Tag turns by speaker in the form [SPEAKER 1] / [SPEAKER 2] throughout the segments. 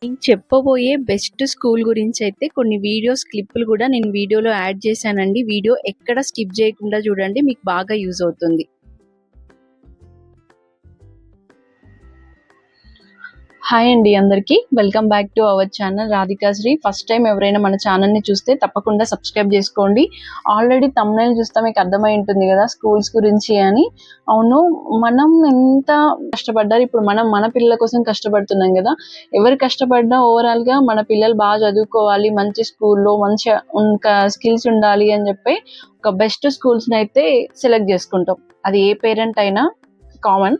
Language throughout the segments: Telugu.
[SPEAKER 1] నేను చెప్పబోయే బెస్ట్ స్కూల్ గురించైతే కొన్ని క్లిప్పులు గూడా నేను వీడియోలో యాడ్ చేశానండి. వీడియో ఎక్కడ స్కిప్ చేయకుండా చూడండి. మీకు బాగా యూజ్ అవుతుంది. హాయ్ అండి అందరికీ. Welcome back to our channel Radhikashri. First time ఎవరైనా మన ఛానల్‌ని చూస్తే తప్పకుండా సబ్స్క్రైబ్ చేసుకోండి. ఆల్రెడీ థంబ్‌నెయిల్ చూస్తే మీకు అర్థమై ఉంటుంది కదా స్కూల్స్ గురించి అని. అవును, మనం ఎంత కష్టపడ్డారు, ఇప్పుడు మనం మన పిల్లల కోసం కష్టపడుతున్నాం కదా. ఎవరు కష్టపడ్డా ఓవరాల్‌గా మన పిల్లలు బాగా చదువుకోవాలి, మంచి స్కూల్‌లో మంచిగా ఇంకా స్కిల్స్ ఉండాలి అని చెప్పి ఒక బెస్ట్ స్కూల్స్‌ని అయితే సెలెక్ట్ చేసుకుంటాం. అది ఏ పేరెంట్ అయినా కామన్.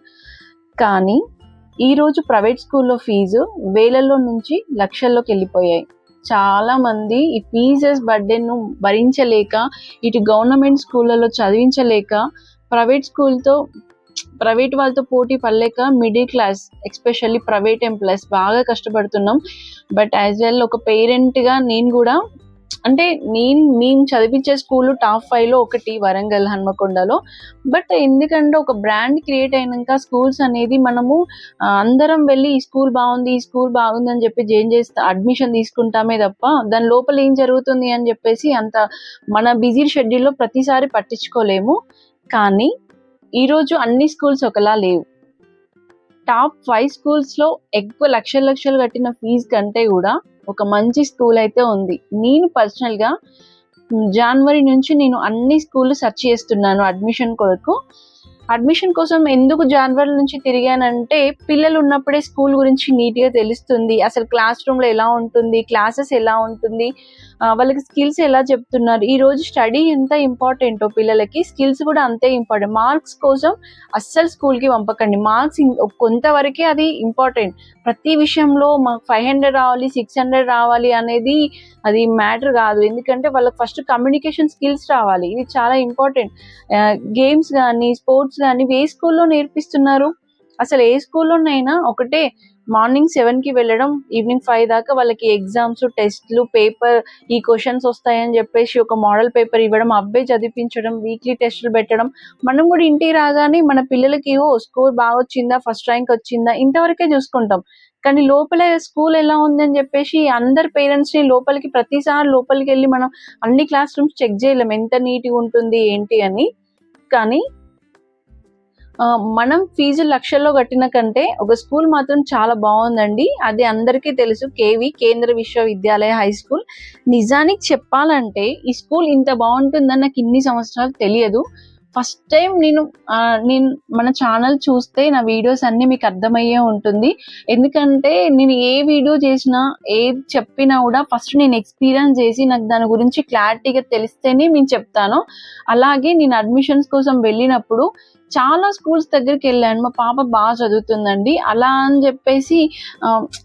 [SPEAKER 1] కానీ ఈరోజు ప్రైవేట్ స్కూల్లో ఫీజు వేలల్లో నుంచి లక్షల్లోకి వెళ్ళిపోయాయి. చాలా మంది ఈ ఫీజెస్ బర్డెన్ను భరించలేక, ఇటు గవర్నమెంట్ స్కూళ్ళలో చదివించలేక, ప్రైవేట్ వాళ్ళతో పోటీ పడలేక middle class especially private employees బాగా కష్టపడుతున్నాం. బట్ యాజ్ వెల్ ఒక పేరెంట్గా నేను కూడా అంటే మేము చదివించే స్కూల్ టాప్ 5లో ఒకటి వరంగల్ హన్మకొండలో. బట్ ఎందుకంటే ఒక బ్రాండ్ క్రియేట్ అయినాక స్కూల్స్ అనేది మనము అందరం వెళ్ళి ఈ స్కూల్ బాగుంది అని చెప్పి అడ్మిషన్ తీసుకుంటామే తప్ప దాని లోపల ఏం జరుగుతుంది అని చెప్పేసి అంత మన బిజీ షెడ్యూల్లో ప్రతిసారి పట్టించుకోలేము. కానీ ఈరోజు అన్ని స్కూల్స్ ఒకలా లేవు. టాప్ 5 స్కూల్స్లో ఎక్కువ లక్షలు కట్టిన ఫీజు కంటే కూడా ఒక మంచి స్కూల్ అయితే ఉంది. నేను పర్సనల్గా జనవరి నుంచి నేను అన్ని స్కూళ్ళు సెర్చ్ చేస్తున్నాను అడ్మిషన్ కోసం. ఎందుకు జనవరి నుంచి తిరిగానంటే పిల్లలు ఉన్నప్పుడే స్కూల్ గురించి నీట్గా తెలుస్తుంది. అసలు క్లాస్ రూమ్లో ఎలా ఉంటుంది, క్లాసెస్ ఎలా ఉంటుంది, వాళ్ళకి స్కిల్స్ ఎలా చెప్తున్నారు. ఈరోజు స్టడీ ఎంత ఇంపార్టెంటో పిల్లలకి స్కిల్స్ కూడా అంతే ఇంపార్టెంట్. మార్క్స్ కోసం అస్సలు స్కూల్కి పంపకండి. మార్క్స్ కొంతవరకే అది ఇంపార్టెంట్. ప్రతి విషయంలో మాకు 500 రావాలి, 600 రావాలి అనేది అది మ్యాటర్ కాదు. ఎందుకంటే వాళ్ళకి ఫస్ట్ కమ్యూనికేషన్ స్కిల్స్ రావాలి. ఇది చాలా ఇంపార్టెంట్. గేమ్స్ కానీ స్పోర్ట్స్ కానీ ఏ స్కూల్లో నేర్పిస్తున్నారు? అసలు ఏ స్కూల్లోనైనా ఒకటే మార్నింగ్ 7కి వెళ్ళడం, ఈవినింగ్ 5 దాకా వాళ్ళకి ఎగ్జామ్స్, టెస్ట్లు, పేపర్ ఈ క్వశ్చన్స్ వస్తాయని చెప్పేసి ఒక మోడల్ పేపర్ ఇవ్వడం, అవే చదివించడం, వీక్లీ టెస్టులు పెట్టడం. మనం కూడా ఇంటికి రాగానే మన పిల్లలకి స్కోర్ బాగా వచ్చిందా, ఫస్ట్ ర్యాంక్ వచ్చిందా, ఇంతవరకే చూసుకుంటాం. కానీ లోపల స్కూల్ ఎలా ఉందని చెప్పేసి అందరు పేరెంట్స్ని ప్రతిసారి లోపలికి వెళ్ళి మనం అన్ని క్లాస్ రూమ్స్ చెక్ చేయలేం ఎంత నీట్గా ఉంటుంది ఏంటి అని. కానీ మనం ఫీజు లక్షల్లో కట్టిన కంటే ఒక స్కూల్ మాత్రం చాలా బాగుందండి. అది అందరికీ తెలుసు, కేవి కేంద్ర విశ్వవిద్యాలయ హై స్కూల్. నిజానికి చెప్పాలంటే ఈ స్కూల్ ఇంత బాగుంటుందని నాకు ఇన్ని సంవత్సరాలు తెలియదు. ఫస్ట్ టైం నేను మన ఛానల్ చూస్తే నా వీడియోస్ అన్నీ మీకు అర్థమయ్యే ఉంటుంది. ఎందుకంటే నేను ఏ వీడియో చేసినా ఏది చెప్పినా కూడా ఫస్ట్ నేను ఎక్స్పీరియన్స్ చేసి నాకు దాని గురించి క్లారిటీగా తెలిస్తేనే నేను చెప్తాను. అలాగే నేను అడ్మిషన్స్ కోసం వెళ్ళినప్పుడు చాలా స్కూల్స్ దగ్గరికి వెళ్ళాను. మా పాప బాగా చదువుతుందండి, అలా అని చెప్పేసి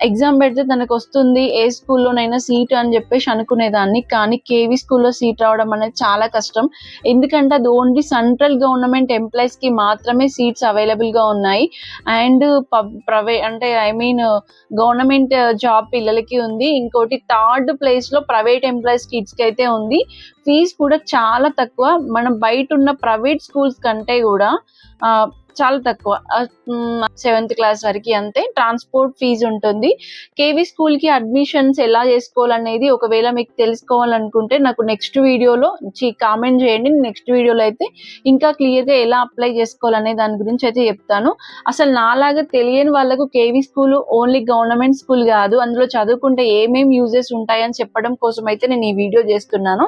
[SPEAKER 1] ఎగ్జామ్ పెడితే తనకు వస్తుంది ఏ స్కూల్లోనైనా సీట్ అని చెప్పేసి అనుకునేదాన్ని. కానీ కేవీ స్కూల్లో సీట్ రావడం అనేది చాలా కష్టం. ఎందుకంటే అది ఓన్లీ సెంట్రల్ గవర్నమెంట్ ఎంప్లాయీస్కి మాత్రమే సీట్స్ అవైలబుల్గా ఉన్నాయి. అండ్ గవర్నమెంట్ జాబ్ పిల్లలకి ఉంది. ఇంకోటి 3rd ప్లేస్లో ప్రైవేట్ ఎంప్లాయీస్ కిడ్స్కి అయితే ఉంది. ఫీజు కూడా చాలా తక్కువ. మనం బయట ఉన్న ప్రైవేట్ స్కూల్స్ కంటే కూడా చాలా తక్కువ. 7th క్లాస్ వరకు అంతే. ట్రాన్స్పోర్ట్ ఫీజు ఉంటుంది. కేవీ స్కూల్కి అడ్మిషన్స్ ఎలా చేసుకోవాలనేది ఒకవేళ మీకు తెలుసుకోవాలనుకుంటే నాకు నెక్స్ట్ వీడియోలో కామెంట్ చేయండి. నెక్స్ట్ వీడియోలో అయితే ఇంకా క్లియర్గా ఎలా అప్లై చేసుకోవాలనే దాని గురించి అయితే చెప్తాను. అసలు నాలాగా తెలియని వాళ్ళకు KV school only government school కాదు, అందులో చదువుకుంటే ఏమేమి యూజెస్ ఉంటాయని చెప్పడం కోసం అయితే నేను ఈ వీడియో చేస్తున్నాను.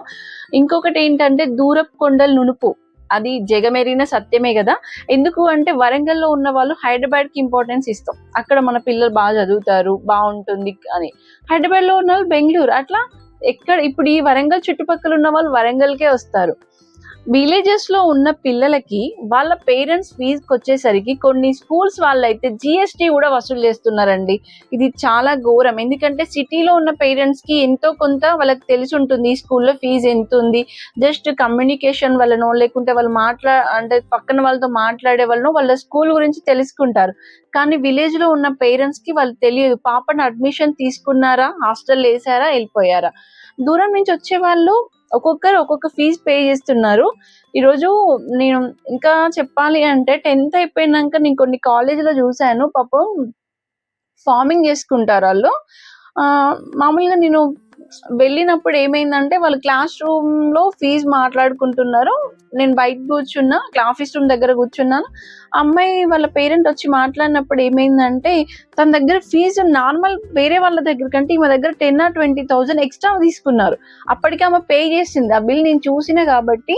[SPEAKER 1] ఇంకొకటి ఏంటంటే దూరపు కొండలు నునుపు, అది జగమెరిగిన సత్యమే కదా. ఎందుకు అంటే వరంగల్లో ఉన్న వాళ్ళు హైదరాబాద్కి ఇంపార్టెన్స్ ఇస్తాం. అక్కడ మన పిల్లలు బాగా చదువుతారు, బాగుంటుంది అని. హైదరాబాద్లో ఉన్న వాళ్ళు బెంగళూరు, అట్లా ఇప్పుడు ఈ వరంగల్ చుట్టుపక్కల ఉన్న వాళ్ళు వరంగల్కే వస్తారు. విలేజెస్లో ఉన్న పిల్లలకి వాళ్ళ పేరెంట్స్ ఫీజుకి వచ్చేసరికి కొన్ని స్కూల్స్ వాళ్ళైతే జిఎస్టీ కూడా వసూలు చేస్తున్నారండి. ఇది చాలా ఘోరం. ఎందుకంటే సిటీలో ఉన్న పేరెంట్స్కి ఎంతో కొంత వాళ్ళకి తెలిసి ఉంటుంది ఈ స్కూల్లో ఫీజు ఎంత ఉంది. జస్ట్ కమ్యూనికేషన్ వల్లనో లేకుంటే వాళ్ళు అంటే పక్కన వాళ్ళతో మాట్లాడే వాళ్ళనో వాళ్ళ స్కూల్ గురించి తెలుసుకుంటారు. కానీ విలేజ్లో ఉన్న పేరెంట్స్కి వాళ్ళు తెలియదు. పాపను అడ్మిషన్ తీసుకున్నారా, హాస్టల్ వేసారా, వెళ్ళిపోయారా. దూరం నుంచి వచ్చే వాళ్ళు ఒక్కొక్కరు ఒక్కొక్క ఫీజు పే చేస్తున్నారు. ఈరోజు నేను ఇంకా చెప్పాలి అంటే 10th అయిపోయినాక నేను కొన్ని కాలేజీలో చూశాను, పాపం ఫార్మింగ్ చేసుకుంటారు వాళ్ళు. మామూలుగా నేను వెళ్ళినప్పుడు ఏమైందంటే వాళ్ళు క్లాస్ రూమ్‌లో ఫీజు మాట్లాడుకుంటున్నారు. నేను బయట కూర్చున్నా. ఆఫీస్ రూమ్ దగ్గర కూర్చున్నాను. అమ్మాయి వాళ్ళ పేరెంట్ వచ్చి మాట్లాడినప్పుడు ఏమైందంటే, తన దగ్గర ఫీజు నార్మల్ వేరే వాళ్ళ దగ్గర కంటే ఈమె దగ్గర 10,000 ఎక్స్‌ట్రా తీసుకున్నారు. అప్పటికి ఆమె పే చేసింది. ఆ బిల్ నేను చూసిన కాబట్టి,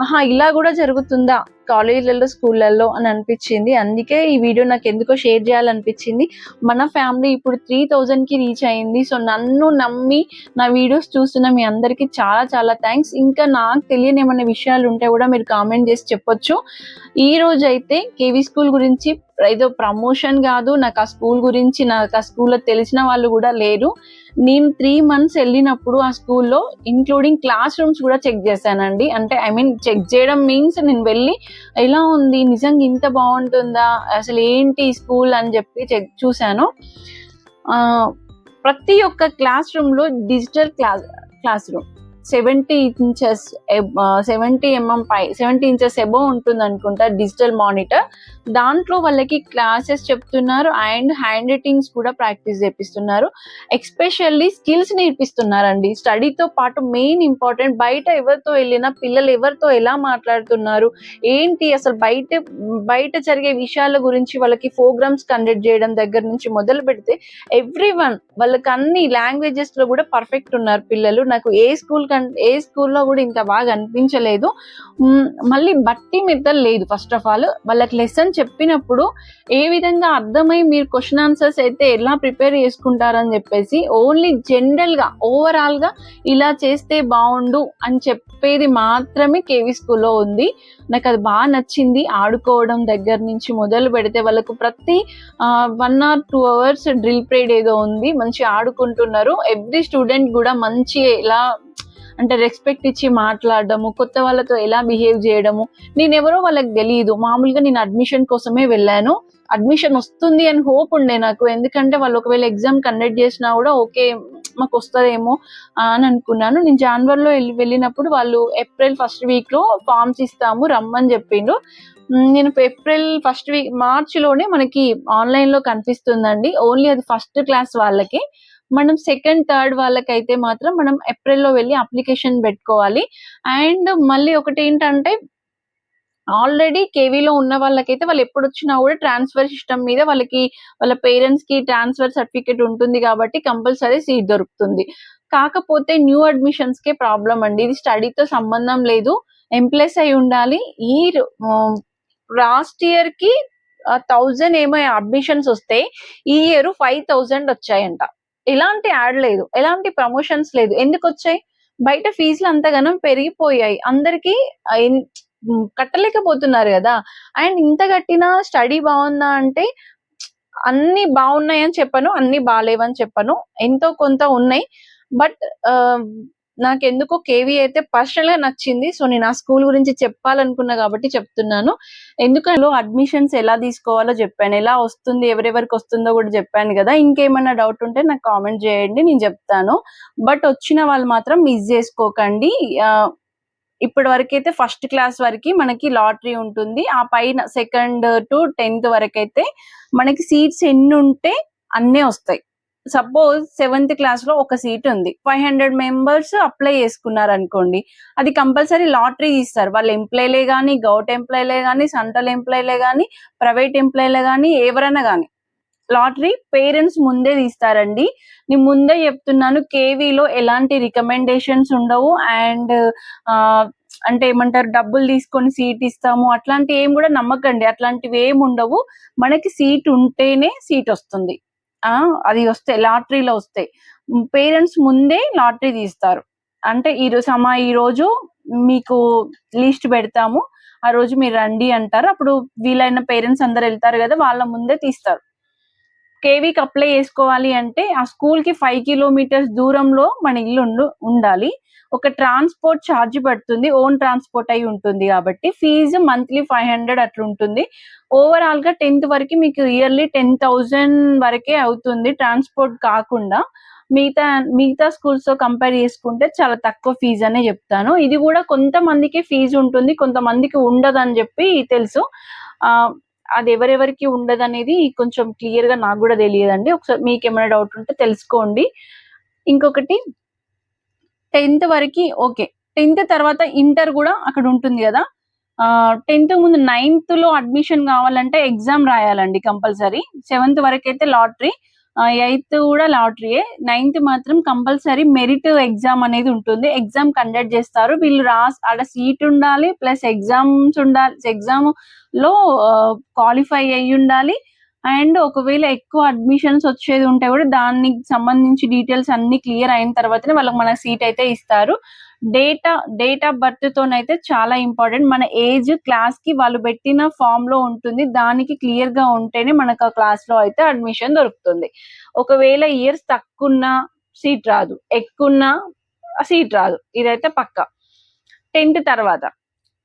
[SPEAKER 1] ఆహా! ఇలా కూడా జరుగుతుందా కాలేజీలలో, స్కూళ్ళల్లో అని అనిపించింది. అందుకే ఈ వీడియో నాకు ఎందుకో షేర్ చేయాలనిపించింది. మన ఫ్యామిలీ ఇప్పుడు 3,000కి రీచ్ అయింది. సో నన్ను నమ్మి నా వీడియోస్ చూస్తున్న మీ అందరికీ చాలా చాలా థ్యాంక్స్. ఇంకా నాకు తెలియని ఏమైనా విషయాలు ఉంటే కూడా మీరు కామెంట్ చేసి చెప్పొచ్చు. ఈ రోజైతే కేవీ స్కూల్ గురించి ఏదో ప్రమోషన్ కాదు, నాకు ఆ స్కూల్ గురించి, నాకు ఆ స్కూల్లో తెలిసిన వాళ్ళు కూడా లేరు. నేను 3 months వెళ్ళినప్పుడు ఆ స్కూల్లో ఇంక్లూడింగ్ క్లాస్ రూమ్స్ కూడా చెక్ చేశానండి. అంటే ఐ మీన్ చెక్ చేయడం మీన్స్ నేను వెళ్ళి ఎలా ఉంది, నిజంగా ఇంత బాగుంటుందా, అసలు ఏంటి స్కూల్ అని చెప్పి చూశాను. ప్రతి ఒక్క క్లాస్ రూమ్ లో digital classroom 70 inches 70 mm పై 70 inches ఎబో ఉంటుంది అనుకుంటా డిజిటల్ మానిటర్. దాంట్లో వాళ్ళకి క్లాసెస్ చెప్తున్నారు అండ్ హ్యాండ్ రైటింగ్స్ కూడా ప్రాక్టీస్ చేపిస్తున్నారు. ఎక్స్పెషల్లీ స్కిల్స్ నేర్పిస్తున్నారండి. స్టడీతో పాటు మెయిన్ ఇంపార్టెంట్ బయట ఎవరితో వెళ్ళినా పిల్లలు ఎవరితో ఎలా మాట్లాడుతున్నారు, ఏంటి అసలు బయట జరిగే విషయాల గురించి వాళ్ళకి ప్రోగ్రామ్స్ కండక్ట్ చేయడం దగ్గర నుంచి మొదలు పెడితే ఎవ్రీవన్ వాళ్ళకి అన్ని లాంగ్వేజెస్ లో కూడా పర్ఫెక్ట్ ఉన్నారు పిల్లలు. నాకు ఏ స్కూల్లో కూడా ఇంత బాగా అనిపించలేదు. మళ్ళీ బట్టి మెథడ్ లేదు. ఫస్ట్ ఆఫ్ ఆల్ వాళ్ళకి లెసన్ చెప్పినప్పుడు ఏ విధంగా అర్థమై మీరు క్వశ్చన్ ఆన్సర్స్ అయితే ఎలా ప్రిపేర్ చేసుకుంటారని చెప్పేసి ఓన్లీ జనరల్ గా ఓవరాల్ గా ఇలా చేస్తే బాగుండు అని చెప్పేది మాత్రమే కేవీ స్కూల్లో ఉంది. నాకు అది బాగా నచ్చింది. ఆడుకోవడం దగ్గర నుంచి మొదలు పెడితే వాళ్ళకు ప్రతి 1 or 2 hours డ్రిల్ పీరియడ్ ఏదో ఉంది, మంచి ఆడుకుంటున్నారు. ఎవ్రీ స్టూడెంట్ కూడా మంచి ఎలా అంటే రెస్పెక్ట్ ఇచ్చి మాట్లాడడము, కొత్త వాళ్ళతో ఎలా బిహేవ్ చేయడము. నేనెవరో వాళ్ళకి తెలియదు. మామూలుగా నేను అడ్మిషన్ కోసమే వెళ్ళాను. అడ్మిషన్ వస్తుంది అని హోప్ ఉండే నాకు. ఎందుకంటే వాళ్ళు ఒకవేళ ఎగ్జామ్ కండక్ట్ చేసినా కూడా ఓకే మాకు వస్తుందేమో అని అనుకున్నాను. నేను జనవరిలో వెళ్ళినప్పుడు వాళ్ళు ఏప్రిల్ 1st week లో ఫార్మ్స్ ఇస్తాము రమ్మని చెప్పిండ్రు. నేను ఏప్రిల్ 1st week మార్చిలోనే మనకి ఆన్లైన్ లో కనిపిస్తుందండి. ఓన్లీ అది ఫస్ట్ క్లాస్ వాళ్ళకి. మనం 2nd, 3rd వాళ్ళకైతే మాత్రం మనం ఏప్రిల్లో వెళ్ళి అప్లికేషన్ పెట్టుకోవాలి. అండ్ మళ్ళీ ఒకటి ఏంటంటే ఆల్రెడీ కేవీలో ఉన్న వాళ్ళకైతే వాళ్ళు ఎప్పుడు వచ్చినా కూడా ట్రాన్స్ఫర్ సిస్టమ్ మీద వాళ్ళకి వాళ్ళ పేరెంట్స్ కి ట్రాన్స్ఫర్ సర్టిఫికేట్ ఉంటుంది కాబట్టి కంపల్సరీ సీట్ దొరుకుతుంది. కాకపోతే న్యూ అడ్మిషన్స్ కే ప్రాబ్లం అండి. ఇది స్టడీతో సంబంధం లేదు. ఎంప్లాయీస్ అయి ఉండాలి. ఈ లాస్ట్ ఇయర్ కి 1000 ఏమో అడ్మిషన్స్ వస్తే ఈ ఇయర్ 5000 వచ్చాయంట. ఎలాంటి యాడ్ లేదు, ఎలాంటి ప్రమోషన్స్ లేదు. ఎందుకు వచ్చాయి? బయట ఫీజులు అంతగానం పెరిగిపోయాయి. అందరికి కట్టలేకపోతున్నారు కదా. అండ్ ఇంత కట్టినా స్టడీ బాగుందా అంటే అన్ని బాగున్నాయని చెప్పను, అన్ని బాగాలేవని చెప్పను. ఎంతో కొంత ఉన్నాయి. బట్ నాకెందుకో కేవీ అయితే పర్సనల్ గా నచ్చింది. సో నేను ఆ స్కూల్ గురించి చెప్పాలనుకున్నా కాబట్టి చెప్తున్నాను. ఎందుకంటే అడ్మిషన్స్ ఎలా తీసుకోవాలో చెప్పాను, ఎలా వస్తుంది, ఎవరెవరికి వస్తుందో కూడా చెప్పాను కదా. ఇంకేమైనా డౌట్ ఉంటే నాకు కామెంట్ చేయండి, నేను చెప్తాను. బట్ వచ్చిన వాళ్ళు మాత్రం మిస్ చేసుకోకండి. ఇప్పటి వరకైతే 1st class వరకు మనకి లాటరీ ఉంటుంది. ఆ పైన 2nd to 10th వరకైతే మనకి సీట్స్ ఎన్ని ఉంటే అన్నీ వస్తాయి. సపోజ్ 7th class లో ఒక సీట్ ఉంది, 500 members అప్లై చేసుకున్నారు అనుకోండి, అది కంపల్సరీ లాటరీ తీస్తారు. వాళ్ళ ఎంప్లాయీలే గానీ, గవర్నమెంట్ ఎంప్లాయీలే గానీ, సెంట్రల్ ఎంప్లాయీలే గానీ, ప్రైవేట్ ఎంప్లాయీలే గానీ, ఎవరైనా గానీ లాటరీ పేరెంట్స్ ముందే తీస్తారండి. నేను ముందే చెప్తున్నాను, కేవీలో ఎలాంటి రికమెండేషన్స్ ఉండవు. అండ్ అంటే ఏమంటారు, డబ్బులు తీసుకొని సీట్ ఇస్తాము అట్లాంటి ఏం కూడా నమ్మకండి. అట్లాంటివి ఏమి ఉండవు. మనకి సీట్ ఉంటేనే సీట్ వస్తుంది. అది వస్తే లాటరీలో వస్తాయి. పేరెంట్స్ ముందే లాటరీ తీస్తారు. అంటే ఈ రోజు మీకు లిస్ట్ పెడతాము, ఆ రోజు మీరు రండి అంటారు. అప్పుడు వీలైన పేరెంట్స్ అందరు వెళ్తారు కదా, వాళ్ళ ముందే తీస్తారు. కేవీకి అప్లై చేసుకోవాలి అంటే ఆ స్కూల్ కి 5 kilometers దూరంలో మన ఇల్లు ఉండాలి. ఒక ట్రాన్స్పోర్ట్ ఛార్జ్ పడుతుంది, ఓన్ ట్రాన్స్పోర్ట్ అయి ఉంటుంది కాబట్టి ఫీజు మంత్లీ 500 అట్లా ఉంటుంది. ఓవరాల్ గా 10th వరకు మీకు ఇయర్లీ 10,000 వరకే అవుతుంది ట్రాన్స్పోర్ట్ కాకుండా. మిగతా స్కూల్స్ తో కంపేర్ చేసుకుంటే చాలా తక్కువ ఫీజు అనే చెప్తాను. ఇది కూడా కొంతమందికి ఫీజు ఉంటుంది, కొంతమందికి ఉండదు అని చెప్పి తెలుసు. అది ఎవరెవరికి ఉండదనేది కొంచెం క్లియర్‌గా నాకు గూడా తెలియదండి. ఒకసారి మీకేమైనా డౌట్ ఉంటే తెలుసుకోండి. ఇంకొకటి 10థ్ వరకి ఓకే. 10థ్ తర్వాత ఇంటర్ గూడా అక్కడ ఉంటుంది గదా! 10థ్ ముందు 9థ్‌లో అడ్మిషన్ గావాలంటే ఎగ్జామ్ రాయాలండి కంపల్సరీ. 7థ్ వరకైతే లాటరీ. 8థ్ గూడా లాటరీయే. 9థ్ మాత్రం కంపల్సరీ మెరిట్ ఎగ్జామ్ అనేది ఉంటుంది. ఎగ్జామ్ కండక్ట్ జేస్తారు. వీళ్ళు ఆడ సీట్ ఉండాలి. ప్లస్ ఎగ్జామ్‌లో క్వాలిఫై అయ్యుండాలి. అండ్ ఒకవేళ ఎక్కువ అడ్మిషన్స్ వచ్చేది ఉంటే గూడా దానికి సంబంధించి డీటెయిల్స్ అన్నీ క్లియర్ అయిన తర్వాతనే మనకు సీట్ అయితే ఇస్తారు. డేట్ ఆఫ్ బర్త్ తోనైతే చాలా ఇంపార్టెంట్. మన ఏజ్, క్లాస్‌కి వాళ్ళు పెట్టిన ఫార్మ్‌లో ఉంటుంది. దానికి క్లియర్‌గా ఉంటేనే మనకు ఆ క్లాస్‌లో అయితే అడ్మిషన్ దొరుకుతుంది. ఒకవేళ ఇయర్స్ తక్కువున్నా సీట్ రాదు. ఎక్కువున్నా సీట్ రాదు. ఇదైతే పక్కా. 10థ్ తర్వాత.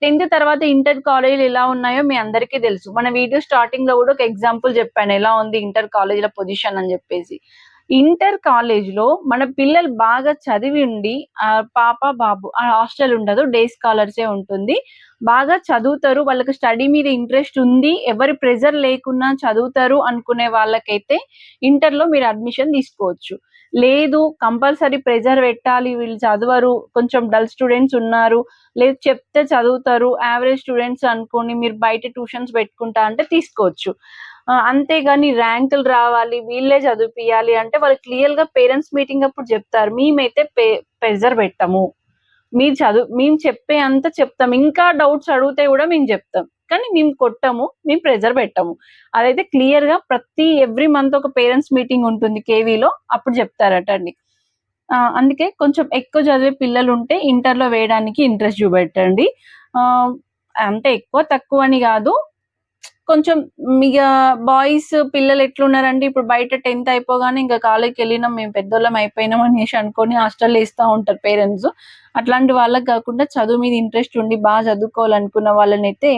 [SPEAKER 1] 10థ్ తర్వాత ఇంటర్ కాలేజీలు ఎలా ఉన్నాయో మీ అందరికీ తెలుసు. మన వీడియో స్టార్టింగ్‌లో గూడా ఒక ఎగ్జాంపుల్ చెప్పాను. ఎలా ఉంది ఇంటర్ కాలేజీల పొజిషన్ అని జెప్పేసి. ఇంటర్ కాలేజ్‌లో మన పిల్లలు బాగా చదివి ఉండి పాప, బాబు హాస్టల్ ఉండదు. డే స్కాలర్సే ఉంటుంది. బాగా చదువుతారు. వాళ్ళకి స్టడీ మీద ఇంట్రెస్ట్ ఉంది. ఎవరి ప్రెషర్ లేకున్నా చదువుతారు అనుకునే వాళ్ళకైతే ఇంటర్‌లో మీరు అడ్మిషన్ తీసుకోవచ్చు. లేదు కంపల్సరీ ప్రెషర్ పెట్టాలి. వీళ్ళు చదవరు. కొంచెం డల్ స్టూడెంట్స్ ఉన్నారు. లేదు చెప్తే చదువుతారు. యావరేజ్ స్టూడెంట్స్ అనుకోని మీరు బయట ట్యూషన్స్ పెట్టుకుంటా అంటే తీసుకోవచ్చు. అంతేగాని ర్యాంకులు రావాలి, వీళ్ళే చదివిపియాలి అంటే వాళ్ళు క్లియర్‌గా పేరెంట్స్ మీటింగ్ అప్పుడు చెప్తారు. మేమైతే ప్రెషర్ పెట్టము. మేము చెప్పే అంత చెప్తాం. ఇంకా డౌట్స్ అడిగితే గూడా మేము చెప్తాం. కానీ మేము కొట్టము. మేము ప్రెషర్ పెట్టము. అదైతే క్లియర్‌గా ఎవ్రీ మంత్ ఒక పేరెంట్స్ మీటింగ్ ఉంటుంది కేవీలో. అప్పుడు చెప్తారటండి. అందుకే కొంచెం ఎక్కువ చదివే పిల్లలుంటే ఇంటర్‌లో వేయడానికి ఇంట్రెస్ట్ చూపెట్టండి. అంటే ఎక్కువ తక్కువ అని గాదు. కొంచెం ఇగ బాయ్స్ పిల్లలు ఎట్లున్నారంటే ఇప్పుడు బయట 10థ్ అయిపోగానే ఇంకా కాలేజ్‌కెళ్ళినాం మేము పెద్దోళ్ళం అయిపోయినాం అనేసి అనుకోని హాస్టల్‌లో ఏస్తా ఉంటారు పేరెంట్స్. అట్లాంటి వాళ్ళకి గాకుండా చదువు మీద ఇంట్రెస్ట్ ఉండి చదువుకోవాలనుకున్న వాళ్ళనైతే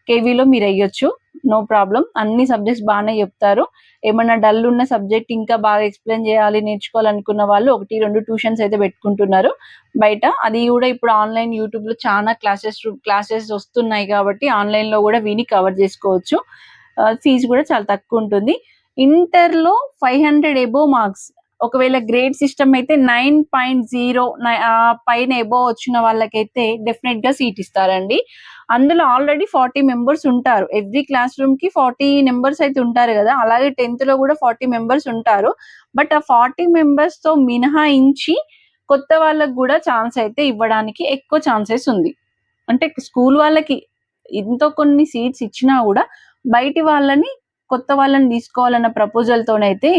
[SPEAKER 1] కేవీలో మీరెయ్యొచ్చు. No problem. అన్ని సబ్జెక్ట్స్ బానే చెప్తారు. ఏమన్నా డల్ ఉన్న సబ్జెక్ట్ ఇంకా బాగా ఎక్స్‌ప్లెయిన్ చేయాలి, నేర్చుకోవాలనుకున్న వాళ్ళు 1, 2 ట్యూషన్స్ అయితే పెట్టుకుంటున్నారు బయట. అది గూడా ఇప్పుడు ఆన్‌లైన్ యూట్యూబ్‌లో చానా క్లాసెస్ వస్తున్నాయి కాబట్టి ఆన్‌లైన్‌లో గూడా విని కవర్ చేసుకోవచ్చు. ఫీజు గూడా చాలా తక్కువుంటుంది. ఇంటర్‌లో 500 అబోవ్ మార్క్స్ ఒకవేళ గ్రేడ్ సిస్టమ్ అయితే 9.0 పైన అబోవ్ వచ్చిన వాళ్ళకైతే డెఫినెట్‌గా సీట్ ఇస్తారండి. అందులో ఆల్రెడీ 40 మెంబర్స్ ఉంటారు. ఎవ్రీ క్లాస్ రూమ్‌కి 40 మెంబర్స్ అయితే ఉంటారు గదా! అలాగే 10థ్‌లో గూడా 40 మెంబర్స్ ఉంటారు. బట్ ఆ 40 మెంబర్స్‌తో మినహాయించి కొత్త వాళ్ళకి గూడా ఛాన్స్ అయితే ఇవ్వడానికి ఎక్కువ ఛాన్సెస్ ఉంది. అంటే స్కూల్ వాళ్ళకి ఎంతో కొన్ని సీట్స్ ఇచ్చినా గూడా బయటి వాళ్ళని కొత్త వాళ్ళని తీసుకోవాలన్న ప్రపోజల్‌తోనైతే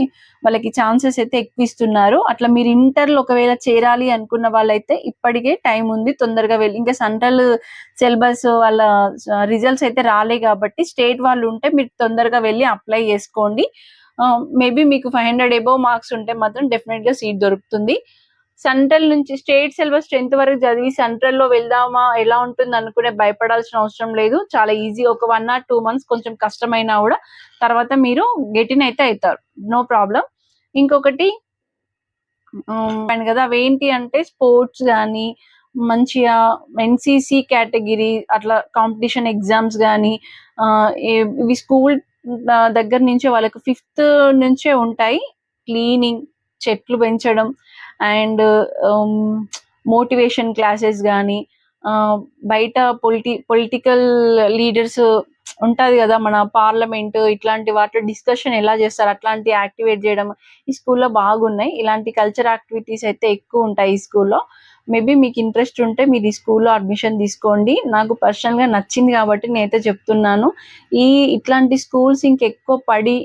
[SPEAKER 1] వాళ్ళకి ఛాన్సెస్ అయితే ఎక్కువిస్తున్నారు. అట్లా మీరు ఇంటర్‌లో ఒకవేళ చేరాలి అనుకున్న వాళ్ళైతే ఇప్పటికే టైం ఉంది. తొందరగా వెళ్లి ఇంకా సెంట్రల్ సిలబస్ వాళ్ళ రిజల్ట్స్ అయితే రాలే గాబట్టి స్టేట్ వాళ్ళు ఉంటే మీరు తొందరగా వెళ్లి అప్లై చేసుకోండి. మేబీ మీకు 500 అబోవ్ మార్క్స్ ఉంటే మాత్రం డెఫినెట్‌గా సీట్ దొరుకుతుంది. సెంట్రల్ నుంచి స్టేట్ సిలబస్ 10థ్ వరకు చదివి సెంట్రల్‌లో వెళ్దామా ఎలా ఉంటుందనుకునే భయపడాల్సిన అవసరం లేదు. చాలా ఈజీ. ఒక 1 ఆర్ 2 మంత్స్ కొంచెం కష్టమైనా గూడా తర్వాత మీరు గెట్ ఇన్ అయితే అయితారు. No problem. ఇంకొకటి చెప్పాను గదా! అవేంటి అంటే స్పోర్ట్స్ గాని, మంచిగా ఎన్‌సీసీ కేటగిరీ అట్లా కాంపిటీషన్ ఎగ్జామ్స్ గాని ఇవి స్కూల్ దగ్గర నుంచే వాళ్ళకి 5థ్ నుంచే ఉంటాయి. క్లీనింగ్, చెట్లు పెంచడం అండ్ మోటివేషన్ క్లాసెస్ గాని, బయట పొలిటికల్ లీడర్స్ ఉంటది గదా! మన పార్లమెంట్ ఇట్లాంటి వాటిలో డిస్కషన్ ఎలా చేస్తారు అట్లాంటి యాక్టివేట్ చేయడం ఈ స్కూల్‌లో బాగున్నాయి. ఇలాంటి కల్చర్ యాక్టివిటీస్ అయితే ఎక్కువుంటాయి ఈ స్కూల్‌లో. మేబీ మీకు ఇంట్రెస్ట్ ఉంటే మీరు ఈ స్కూల్‌లో అడ్మిషన్ తీసుకోండి. నాకు పర్సనల్‌గా నచ్చింది కాబట్టి నేనైతే చెప్తున్నాను. ఇట్లాంటి స్కూల్స్ ఇంకెక్కువ పడి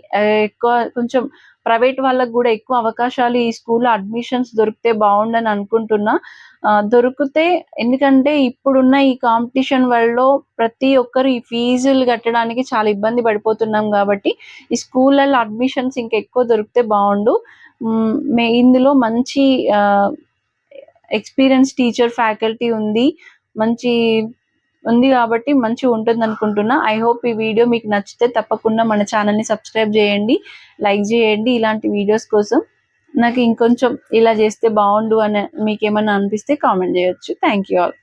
[SPEAKER 1] ఎక్కువ కొంచెం ప్రైవేట్ వాళ్ళకి గూడా ఎక్కువ అవకాశాలు ఈ స్కూల్‌లో అడ్మిషన్స్ దొరికితే బావుండని అనుకుంటున్నా. దొరికితే ఎందుకంటే ఇప్పుడున్న ఈ కాంపిటీషన్ వరల్డ్‌లో ప్రతి ఒక్కరు ఈ ఫీజులు కట్టడానికి చాలా ఇబ్బంది పడిపోతున్నాం గాబట్టి, ఈ స్కూళ్ళల్లో అడ్మిషన్స్ ఇంకెక్కువ దొరికితే బావుండు. ఇందులో మంచి ఎక్స్‌పీరియన్స్ టీచర్ ఫ్యాకల్టీ ఉంది గాబట్టి మంచిగుంటుందనుకుంటున్నా. ఐ హోప్ ఈ వీడియో మీకు నచ్చితే తప్పకుండా మన ఛానెల్‌ని సబ్స్క్రైబ్ జేయండి, లైక్ జేయండి ఇలాంటి వీడియోస్ కోసం. నాకు ఇంకొంచెం ఇలా జేస్తే బావుండు అని మీకేమన్నా అనిపిస్తే కామెంట్ జేయొచ్చు. Thank you all.